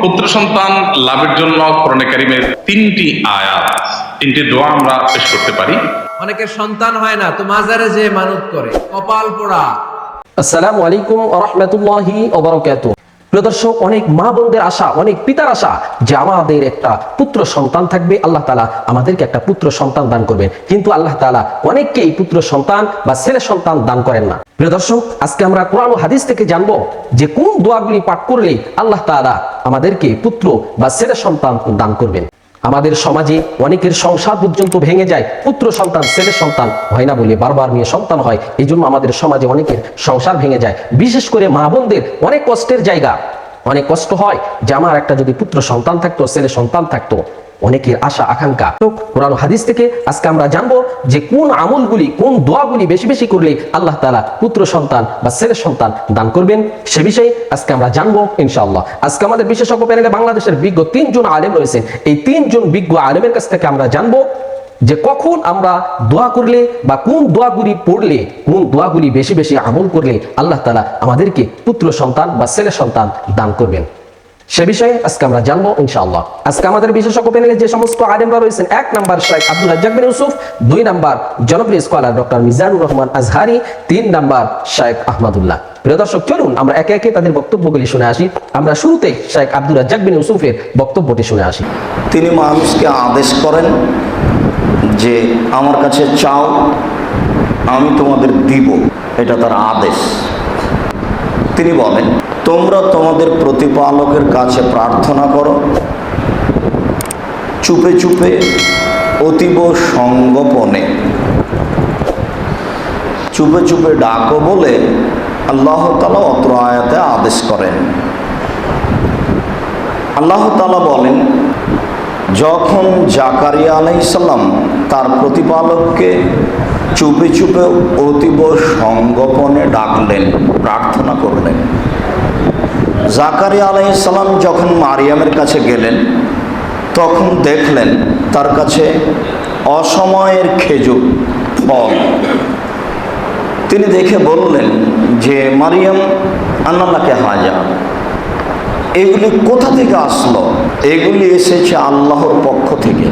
পুত্র সন্তান লাভের জন্য কোরআনে কারীমের 3টি আয়াত, 3টি দোয়া আমরা পেশ করতে পারি। অনেকের সন্তান হয় না, তো মাজারে যে মানত করে, কপাল পোড়া। আসসালামু আলাইকুম ওয়া রাহমাতুল্লাহি ওয়া বারাকাতুহু। প্রিয় দর্শক, অনেক মা বোনদের আশা, অনেক পিতার আশা যে আমাদের একটা পুত্র সন্তান থাকবে, আল্লাহ তাআলা আমাদেরকে একটা পুত্র সন্তান দান করবেন। কিন্তু আল্লাহ তাআলা অনেককেই পুত্র সন্তান বা ছেলে সন্তান দান করেন না। প্রিয় দর্শক, আজকে আমরা কোরআন ও হাদিস থেকে জানবো যে কোন দোয়াগুলি পাঠ করলে আল্লাহ তাআলা আমাদেরকে পুত্র বা ছেলে সন্তান দান করবেন। আমাদের সমাজে অনেকের সংসার পর্যন্ত ভেঙে যায়, পুত্র সন্তান ছেলে সন্তান হয় না বলে, বারবার মেয়ে সন্তান হয়। এই জন্য আমাদের সমাজে অনেকের সংসার ভেঙে যায়। বিশেষ করে মা বোনদের অনেক কষ্টের জায়গা, অনেক কষ্ট হয় যে আমার একটা যদি পুত্র সন্তান থাকতো, ছেলে সন্তান থাকতো। অনেকের আশা আকাঙ্ক্ষা। কোরআন হাদিস থেকে আজকে আমরা জানবো যে কোন আমলগুলি, কোন দোয়াগুলি বেশি বেশি করলে আল্লাহ তাআলা পুত্র সন্তান বা ছেলে সন্তান দান করবেন, সে বিষয়ে আজকে আমরা জানবো ইনশাআল্লাহ। আজকে আমাদের বিশেষজ্ঞ প্যানেলে বাংলাদেশের বিজ্ঞ 3 জন আলেম রয়েছেন। এই 3 জন বিজ্ঞ আলেমের কাছ থেকে আমরা জানবো যে কখন আমরা দোয়া করলে বা কোন দোয়াগুলি পড়লে, কোন দোয়াগুলি বেশি বেশি আমল করলে আল্লাহ তাআলা আমাদেরকে পুত্র সন্তান বা ছেলে সন্তান দান করবেন, সে বিষয়ে আজকে আমরা জানবো ইনশাআল্লাহ। আজকে আমাদের বিশেষজ্ঞ প্যানেলে যে সমস্ত আলেমরা রয়েছেন, 1 নাম্বার শেখ আব্দুর রাজ্জাক বিন ইউসুফ, 2 নাম্বার জনপ্রিয় scholar doctor Mizanur Rahman Azhari, 3 number Sheikh Ahmadullah. প্রিয় দর্শক, চলুন আমরা একে একে তাদের বক্তব্যগুলি শুনে আসি। আমরা শুরুতে শেখ আব্দুর রাজ্জাক বিন ইউসুফের বক্তব্যটি শুনে আসি। তিনি মানুষকে আদেশ করেন যে আমার কাছে চাও, আমি তোমাদের দিব, এটা তার আদেশ। তিনি বলেন, তোমরা তোমাদের প্রতিপালকের কাছে প্রার্থনা করো, চুপে চুপে অতীব সঙ্গোপনে, চুপে চুপে ডাকো বলে আল্লাহ তাআলা অত্র আয়াতে আদেশ করেন। আল্লাহ তাআলা বলেন, যখন জাকারিয়া আলাইহিস সালাম তার প্রতিপালককে চুপে চুপে অতীব সঙ্গোপনে ডাকলেন, প্রার্থনা করলেন। জাকারিয়া আলাইহিস সালাম যখন মারিয়ামের কাছে গেলেন, তখন দেখলেন তার কাছে অসময়ের খেজুর ফল। তিনি দেখে বললেন যে, মারিয়াম আন্নালাকে হাজা, এগুলি কোথা থেকে আসলো? এগুলি এসেছে আল্লাহর পক্ষ থেকে,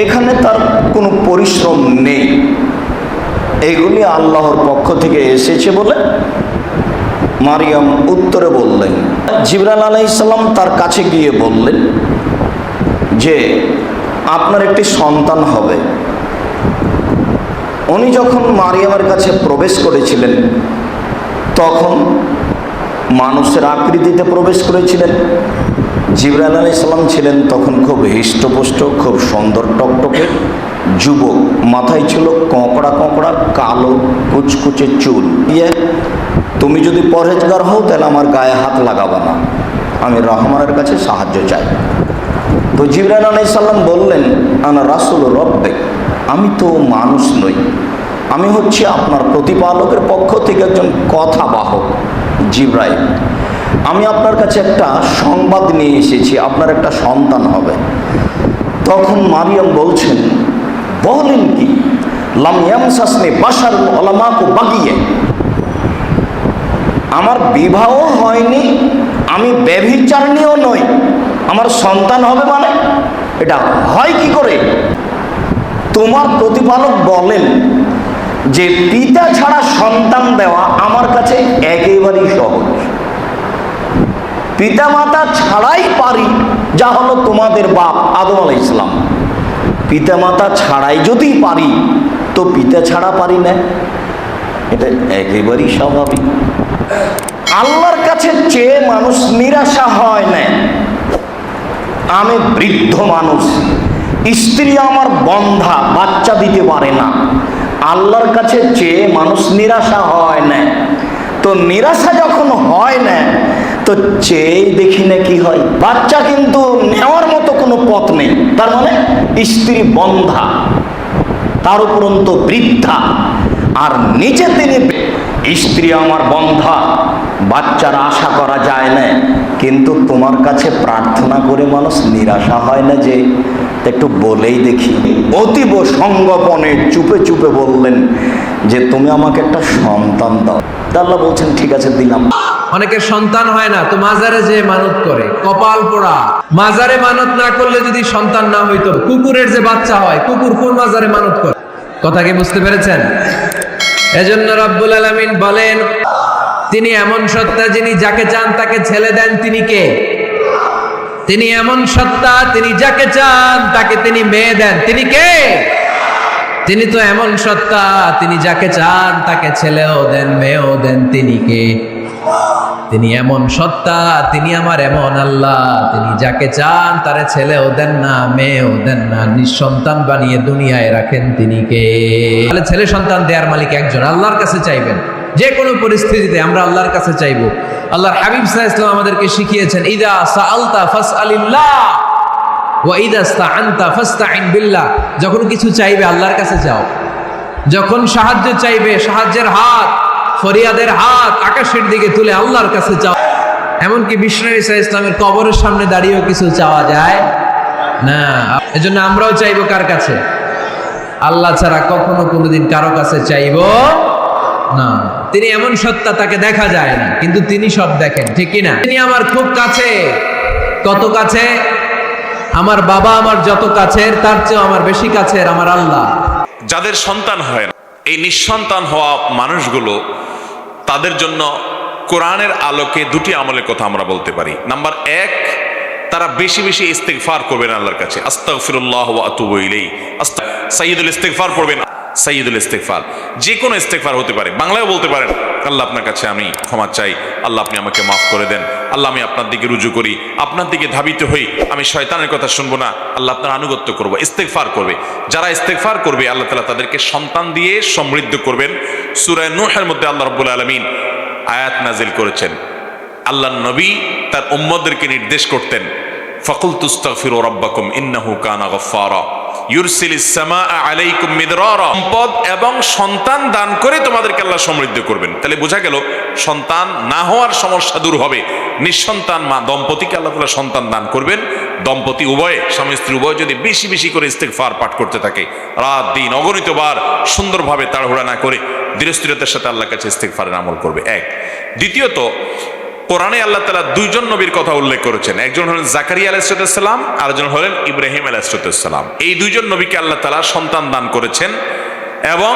এখানে তার কোনো পরিশ্রম নেই, এগুলি আল্লাহর পক্ষ থেকে এসেছে বলে মারিয়াম উত্তরে বললেন। জিবরাইল আলাইহিস সালাম তার কাছে গিয়ে বললেন যে আপনার একটি সন্তান হবে। উনি যখন মারিয়ামের কাছে প্রবেশ করেছিলেন, তখন মানুষের আকৃতিতে প্রবেশ করেছিলেন। জিবরাইল আলাইহিস সালাম ছিলেন তখন খুব হৃষ্টপুষ্ট, খুব সুন্দর টকটকে যুবক। মাথায় ছিল কোঁকড়া কোঁকড়া কালো কুচকুচে চুল। তুমি যদি পরহেজগার হও তাহলে আমার গায়ে হাত লাগাবা না, আমি রহমানের কাছে সাহায্য চাই। তো জিবরাইল আলাইহিস সালাম বললেন, আনা রাসূল রব্বিক, আমি তো মানুষ নই, আমি হচ্ছি আপনার প্রতিপালকের পক্ষ থেকে একজন কথাবাহক জিবরাইল। আমি আপনার কাছে একটা সংবাদ নিয়ে এসেছি, আপনার একটা সন্তান হবে। তখন মারিয়াম বলছেন, বলেন কি? লাম ইয়ামসাসনি বাশারুন ওয়া লাম আকু বাগিয়া, আমার বিবাহ হয়নি, আমি ব্যভিচারিণীও নই, আমার সন্তান হবে মানে এটা হয় কি করে? তোমার প্রতিপালক বলেন যে পিতা ছাড়া সন্তান দেওয়া আমার কাছে একেবারেই সহজ, পিতা মাতা ছাড়াই পারি, যা হলো তোমাদের বাপ আদম আলাইহিস সালাম। পিতা মাতা ছাড়াই যদি পারি, তো পিতা ছাড়া পারি না, এটা একেবারেই স্বাভাবিক। আল্লাহর কাছে চেয়ে মানুষ নিরাশা হয় না। আমি বৃদ্ধ মানুষ, স্ত্রী আমার বন্ধা, বাচ্চা দিতে পারে না, আল্লাহর কাছে চেয়ে মানুষ নিরাশা হয় না। তো নিরাশা যখন হয় না, তো চেয়ে দেখি না কি হয়, বাচ্চা কিন্তু নেওয়ার মতো কোনো পথ নেই। তার মানে স্ত্রী বন্ধা, তার উপরন্ত বৃদ্ধা, আর নিচে তিনি স্ত্রী আমার বন্ধা, বাচ্চার আশা করা যায় না। কিন্তু তোমার কাছে প্রার্থনা করে মানুষ নিরাশা হয় না যে একটু বলেই দেখি। অতীব সঙ্গোপনে চুপে চুপে বললেন যে তুমি আমাকে একটা সন্তান দাও। আল্লাহ বলছেন ঠিক আছে দিলাম। অনেকের সন্তান হয় না, তো মাজারে যে মানত করে, কপাল পোড়া। মাজারে মানত না করলে যদি সন্তান না হইতো, কুকুরের যে বাচ্চা হয়, কুকুর কোন মাজারে মানত করে? কথা কি বুঝতে পেরেছেন? এজন্য রব্বুল আলামিন বলেন, তিনি এমন সত্তা যিনি যাকে চান তাকে ছেলে দেন। তিনি কে? তিনি এমন সত্তা, তিনি যাকে চান তাকে তিনি মেয়ে দেন। তিনি কে? তিনি তো এমন সত্তা, তিনি যাকে চান তাকে ছেলেও দেন, মেয়েও দেন। তিনি কে? তিনি এমন সত্তা, তিনি আমার এমন আল্লাহ, তিনি যাকে চান তারে ছেলেও দেন না, মেয়েও দেন না, নিঃসন্তান বানিয়ে দুনিয়ায় রাখেন। তিনি কে? তাহলে ছেলে সন্তান দেওয়ার মালিক একজন, আল্লাহর কাছে চাইবেন। যে কোনো পরিস্থিতিতে আমরা আল্লাহর কাছে চাইবো। আল্লাহর হাবিব সাল্লাল্লাহু আলাইহি ওয়াসাল্লাম আমাদেরকে শিখিয়েছেন, ইদা সাআলতা ফাসআলিল্লাহ ওয়া ইদা ইসতাআনতা ফাসতাইন বিল্লাহ। যখন কিছু চাইবে আল্লাহর কাছে চাও, যখন সাহায্য চাইবে সাহায্যের হাত, ফরিয়াদের হাত আকাশের দিকে তুলে আল্লাহর কাছে চাও। এমনকি বিষ্ণু ঈসা ইসলামের কবরের সামনে দাঁড়িয়েও কিছু চাওয়া যায় না। এজন্য আমরাও চাইবো কার কাছে? আল্লাহ ছাড়া কখনো কোনোদিন কারো কাছে চাইবো না। তিনি এমন সত্তা, তাকে দেখা যায় না, কিন্তু তিনি সব দেখেন, ঠিক কিনা? তিনি আমার খুব কাছে। কত কাছে? আমার বাবা আমার যত কাছের, তার চেয়েও আমার বেশি কাছের আমার আল্লাহ। যাদের সন্তান হয় না, এই নিঃসন্তান হওয়া মানুষগুলো, তাদের জন্য কোরআনের আলোকে দুটি আমলের কথা আমরা বলতে পারি। নাম্বার এক, তারা বেশি বেশি ইস্তেগফার করবেন আল্লাহর কাছে। আস্তাগফিরুল্লাহ ওয়া আতুবু ইলাইহি। সাইয়্যিদুল ইস্তেগফার পড়বেন। সাইয়্যিদুল ইস্তেগফার যে কোনো ইস্তেগফার হতে পারে, বাংলায় বলতে পারেন, আল্লাহ আপনার কাছে আমি ক্ষমা চাই, আল্লাহ আপনি আমাকে মাফ করে দেন, আল্লাহ আমি আপনার দিকে রুজু করি, আপনার দিকে ধাবিত হই, আমি শয়তানের কথা শুনবো না, আল্লাহ আপনার আনুগত্য করব। ইস্তেগফার করবে। যারা ইস্তেগফার করবে আল্লাহ তাআলা তাদেরকে সন্তান দিয়ে সমৃদ্ধ করবেন। সূরা নূহের মধ্যে আল্লাহ রাব্বুল আলামিন আয়াত নাজিল করেছেন। আল্লাহর নবী তার উম্মতদেরকে নির্দেশ করতেন, ফাকুলতুস্তাগফিরু রাব্বাকুম ইন্নাহু কানা গফফারা ইউরসিলিস সামাআ আলাইকুম মিদরারা। সম্পদ এবং সন্তান দান করে তোমাদেরকে আল্লাহ সমৃদ্ধ করবেন। তাহলে বোঝা গেল সন্তান না হওয়ার সমস্যা দূর হবে। নিঃসন্তান মা দম্পতিকে আল্লাহ তাআলা সন্তান দান করবেন। দম্পতি উভয়ে, স্বামী স্ত্রী উভয় যদি বেশি বেশি করে ইস্তেগফার পাঠ করতে থাকে, রাত দিন অগণিতবার সুন্দরভাবে তাড়াহুড়া না করে ধীরস্থিরতার সাথে আল্লাহর কাছে ইস্তেগফারের আমল করবে। এক। দ্বিতীয়ত, কোরআনে আল্লাহ তাআলা দুইজন নবীর কথা উল্লেখ করেছেন। একজন হলেন জাকারিয়া আলাইহিস সালাম, আরেকজন হলেন ইব্রাহিম আলাইহিস সালাম। এই দুইজন নবীকে আল্লাহ তাআলা সন্তান দান করেছেন এবং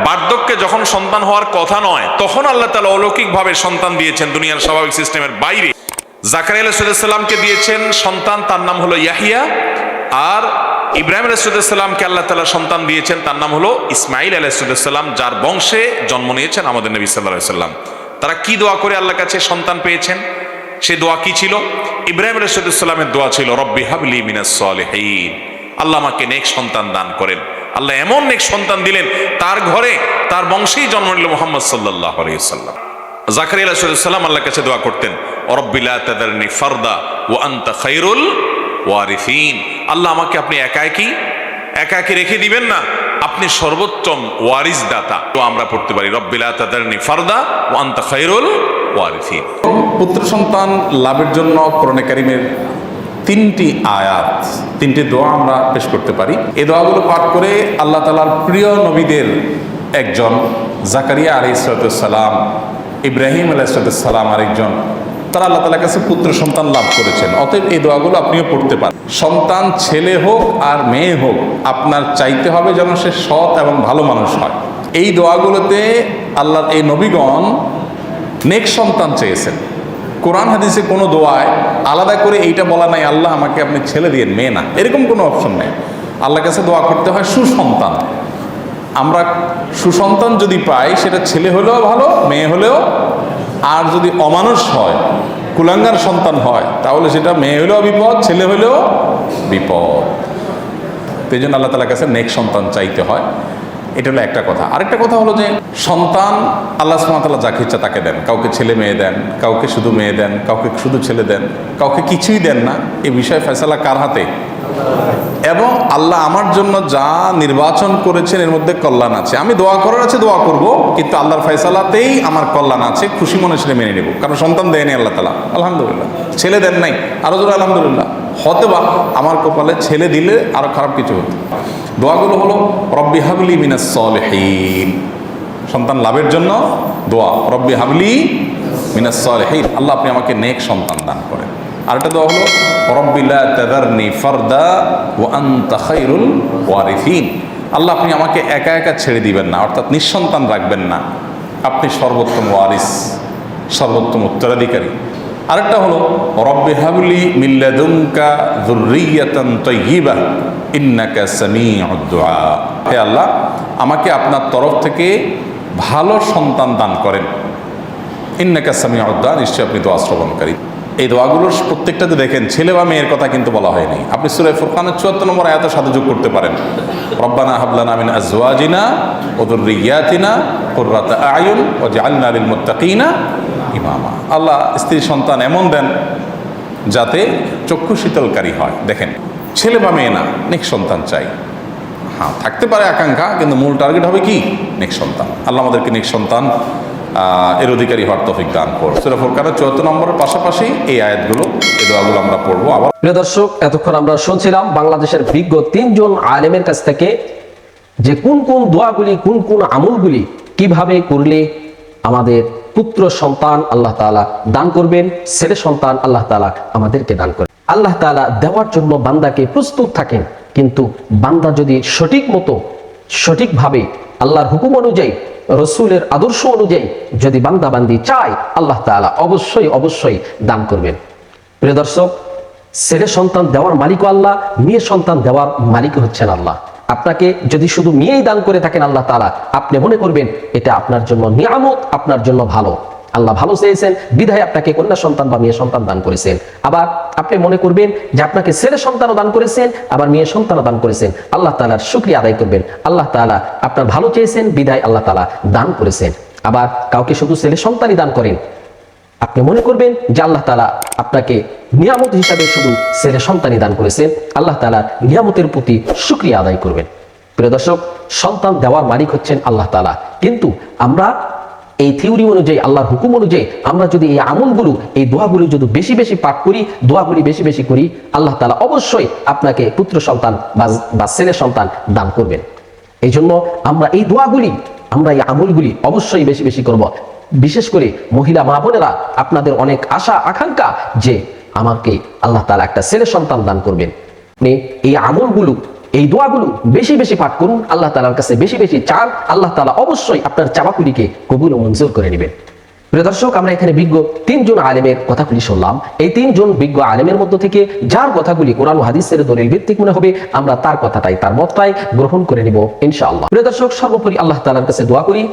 বার্ধক্যে যখন সন্তান হওয়ার কথা নয়, তখন আল্লাহ তাআলা অলৌকিকভাবে সন্তান দিয়েছেন দুনিয়ার স্বাভাবিক সিস্টেমের বাইরে। জাকারিয়া আলাইহিস সালামকে দিয়েছেন সন্তান, তার নাম হলো ইয়াহিয়া। আর ইব্রাহিম আলাইহিস সালামকে আল্লাহ তাআলা সন্তান দিয়েছেন, তার নাম হলো ইসমাঈল আলাইহিস সালাম, যার বংশে জন্ম নিয়েছেন আমাদের নবী সাল্লাল্লাহু আলাইহি সাল্লাম। তারা কি দোয়া করে আল্লাহর কাছে সন্তান পেয়েছেন? সে দোয়া কি ছিল? ইব্রাহিম আলাইহিস সালামের দোয়া ছিল, রব্বি হাবলি মিনাস সলিহিন, আল্লাহ আমাকে নেক সন্তান দান করেন। আল্লাহ এমন নেক সন্তান দিলেন, তার ঘরে তার বংশেই জন্ম নিল মুহাম্মদ সাল্লাল্লাহু আলাইহি ওয়াসাল্লাম। জাকারিয়া আলাইহিস সালাম আল্লাহর কাছে দোয়া করতেন, রব্বি লা তাদারনি ফারদা ওয়া আনতা খায়রুল ওয়ারিসিন, আল্লাহ আমাকে আপনি একা একি রেখে দিবেন না, আপনি সর্বোত্তম ওয়ারিস দাতা। তো আমরা পড়তে পারি, রব্বি লা তাদারনি ফারদা ওয়া আনতা খায়রুল ওয়ারিসিন। পুত্র সন্তান লাভের জন্য কোরআনে কারীমের তিনটি আয়াত, তিনটি দোয়া আমরা পেশ করতে পারি। এই দোয়াগুলো পাঠ করে আল্লাহ তাআলার প্রিয় নবীদের একজন জাকারিয়া আলাইহিস সালাম, ইব্রাহিম আলাইহিস সালাম আরেকজন, তারা আল্লাহ তাআলার কাছে পুত্র সন্তান লাভ করেছেন। অতএব এই দোয়াগুলো আপনিও পড়তে পারেন। সন্তান ছেলে হোক আর মেয়ে হোক, আপনার চাইতে হবে যেন সে সৎ এবং ভালো মানুষ হয়। এই দোয়াগুলোতে আল্লাহর এই নবীগণ নেক সন্তান চেয়েছেন। কোরআন হাদিসে কোনো দোয়ায় আলাদা করে এইটা বলা নাই, আল্লাহ আমাকে আপনি ছেলে দিয়েন, মেয়ে না, এরকম কোনো অপশন নেই। আল্লাহর কাছে দোয়া করতে হয় সুসন্তান। আমরা সুসন্তান যদি পাই, সেটা ছেলে হলেও ভালো, মেয়ে হলেও। আর যদি অমানুষ হয়, কুলাঙ্গার সন্তান হয়, তাহলে সেটা মেয়ে হলেও বিপদ, ছেলে হলেও বিপদ। এই জন্য আল্লাহ তাআলার কাছে নেক সন্তান চাইতে হয়। এটা হলো একটা কথা। আরেকটা কথা হলো যে সন্তান আল্লাহ সুবহানাহু ওয়া তাআলা যাকে ইচ্ছা তাকে দেন। কাউকে ছেলে মেয়ে দেন, কাউকে শুধু মেয়ে দেন, কাউকে শুধু ছেলে দেন, কাউকে কিছুই দেন না। এই বিষয়ে ফয়সালা কার হাতে? এবং আল্লাহ আমার জন্য যা নির্বাচন করেছেন এর মধ্যে কল্যাণ আছে। আমি দোয়া করার আছে, দোয়া করব, কিন্তু আল্লাহর ফয়সালাতেই আমার কল্যাণ আছে। খুশি মনে সেটা মেনে নেব। কারণ সন্তান দেয়নি আল্লাহ তাআলা, আলহামদুলিল্লাহ। ছেলে দেন নাই, আরো জোরে আলহামদুলিল্লাহ। হতে বা আমার কপালে ছেলে দিলে আরো খারাপ কিছু হতো। দোয়াগুলো হলো, রব্বি হাবলি মিনাস সলিহিন, সন্তান লাভের জন্য দোয়া। রব্বি হাবলি মিনাস সালিহিন, আল্লাহ আপনি আমাকে নেক সন্তান দান করেন। আরেকটা দোয়া হলো রব্বি লা তাযারনি ফারদা ওয়া আনতা খায়রুল ওয়ারিসিন, আল্লাহ আপনি আমাকে একা একা ছেড়ে দিবেন না, অর্থাৎ নিঃসন্তান রাখবেন না, আপনি সর্বোত্তম ওয়ারিস, সর্বোত্তম উত্তরাধিকারী। আরেকটা হলো রব্বি হাবলি মিন লাদুনকা যুররিয়াতান তাইয়্যিবাহ ইন্নাকা সামিউদ দুআ, হে আল্লাহ আমাকে আপনার তরফ থেকে ভালো সন্তান দান করেন, ইন্নাকা সামিউদ দুআ, নিশ্চয়ই আপনি দোয়া শ্রবণকারী। এই দোয়াগুলোর প্রত্যেকটাতে দেখেন ছেলে বা মেয়ের কথা কিন্তু বলা হয়নি। আপনি সূরা ফুরকানের ৭৪ নম্বর আয়াতের সাথে যোগ করতে পারেন, রব্বানা হাব লানা মিন আজওয়াজিনা ওয়া যুররিয়াতিনা কুররাতা আয়ুন ওয়াজআলনা লিল মুত্তাকিনা ইমামা, আল্লাহ স্ত্রী সন্তান এমন দেন যাতে চক্ষু শীতলকারী হয়। দেখেন ছেলে বা মেয়ে না, নেক সন্তান চাই। হ্যাঁ থাকতে পারে আকাঙ্ক্ষা, কিন্তু মূল টার্গেট হবে কি? নেক সন্তান। আল্লাহ আমাদেরকে নেক সন্তান এর অধিকারী হওয়ার তৌফিক দান করুন। সূরা ফুরকানের ৭৪ নম্বরের পাশাপাশি এই আয়াতগুলো, এই দোয়াগুলো আমরা পড়বো। আবার প্রিয় দর্শক, এতক্ষণ আমরা শুনছিলাম বাংলাদেশের বিজ্ঞ ৩ জন আলেমের কাছ থেকে যে কোন কোন দোয়াগুলি, কোন কোন আমলগুলি কিভাবে করলে আমাদের পুত্র সন্তান আল্লাহ তাআলা দান করবেন, ছেলে সন্তান আল্লাহ তাআলা আমাদেরকে দান করবেন। আল্লাহ তাআলা দেওয়ার জন্য বান্দাকে প্রস্তুত থাকেন, কিন্তু বান্দা যদি সঠিক মতো, সঠিকভাবে আল্লাহর হুকুম অনুযায়ী, রসুলের আদর্শ অনুযায়ী যদি বান্দা বান্দি চায়, আল্লাহ তাআলা অবশ্যই অবশ্যই দান করবেন। প্রিয় দর্শক, ছেলে সন্তান দেওয়ার মালিক আল্লাহ, মেয়ে সন্তান দেওয়ার মালিক হচ্ছেন আল্লাহ। আপনাকে যদি শুধু মেয়েই দান করে থাকেন আল্লাহ তাআলা, আপনি মনে করবেন এটা আপনার জন্য নিয়ামত, আপনার জন্য ভালো, আল্লাহ ভালো চেয়েছেন বিধায় আপনাকে কন্যা সন্তান বা মেয়ে সন্তান দান করেছেন। আবার আপনি মনে করবেন যে আপনাকে ছেলে সন্তানও দান করেছেন, আবার মেয়ে সন্তানও দান করেছেন, আল্লাহ তাআলার শুকরিয়া আদায় করবেন। আল্লাহ তাআলা আপনার ভালো চেয়েছেন বিধায় আল্লাহ তাআলা দান করেছেন। আবার কাউকে শুধু ছেলে সন্তানই দান করেন, আপনি মনে করবেন যে আল্লাহ তাআলা আপনাকে নিয়ামত হিসাবে শুধু ছেলে সন্তানই দান করেছেন, আল্লাহ তাআলার নিয়ামতের প্রতি শুকরিয়া আদায় করবেন। প্রিয় দর্শক, সন্তান দেওয়ার মালিক হচ্ছেন আল্লাহ তাআলা, কিন্তু আমরা এই থিওরি অনুযায়ী, আল্লাহর হুকুম অনুযায়ী আমরা যদি এই আমলগুলো, এই দোয়াগুলো যদি বেশি বেশি পাঠ করি, দোয়াগুলি বেশি বেশি করি, আল্লাহ তাআলা অবশ্যই আপনাকে পুত্র সন্তান বা ছেলে সন্তান দান করবেন। এই জন্য আমরা এই দোয়াগুলি, আমরা এই আমলগুলি অবশ্যই বেশি বেশি করব। বিশেষ করে মহিলা মা বোনেরা, আপনাদের অনেক আশা আকাঙ্ক্ষা যে আমাকে আল্লাহ তাআলা একটা ছেলে সন্তান দান করবেন। আপনি এই আমলগুলো, এই দোয়াগুলো বেশি বেশি পাঠ করুন, আল্লাহ তাআলার কাছে বেশি বেশি চান, আল্লাহ তাআলা অবশ্যই আপনার চাওয়াগুলিকে কবুল ও মঞ্জুর করে নেবেন। প্রিয় দর্শক, আমরা এখানে বিজ্ঞ ৩ জন আলেমের কথাগুলি শুনলাম। এই ৩ জন বিজ্ঞ আলেমের মধ্য থেকে যার কথাগুলি কোরআন ও হাদিসের দলিল ভিত্তিক মনে হবে, আমরা তার কথাটাই, তার মতটাই গ্রহণ করে নিব ইনশাআল্লাহ। প্রিয় দর্শক, সর্বোপরি আল্লাহ তাআলার কাছে দোয়া করি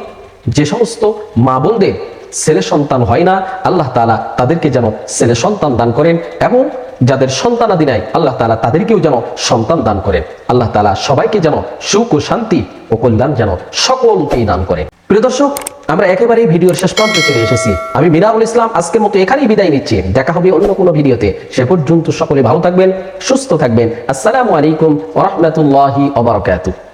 যে সমস্ত মা বোনদের ছেলে সন্তান হয় না, আল্লাহ তাআলা তাদেরকে যেন ছেলে সন্তান দান করেন, এবং যাদের সন্তানাদি নাই আল্লাহ তাআলা তাদেরকেও যেন সন্তান দান করেন। আল্লাহ তাআলা সবাইকে যেন সুখ ও শান্তি ও কল্যাণ যেন সকলকেই দান করেন। প্রিয় দর্শক, আমরা একেবারে ভিডিওর শেষ প্রান্তে চলে এসেছি। আমি মিনারুল ইসলাম আজকের মতো এখানেই বিদায় নিচ্ছি। দেখা হবে অন্য কোনো ভিডিওতে। সে পর্যন্ত সকলে ভালো থাকবেন, সুস্থ থাকবেন। আসসালামু আলাইকুম ওয়া রাহমাতুল্লাহি ওয়া বারাকাতুহু।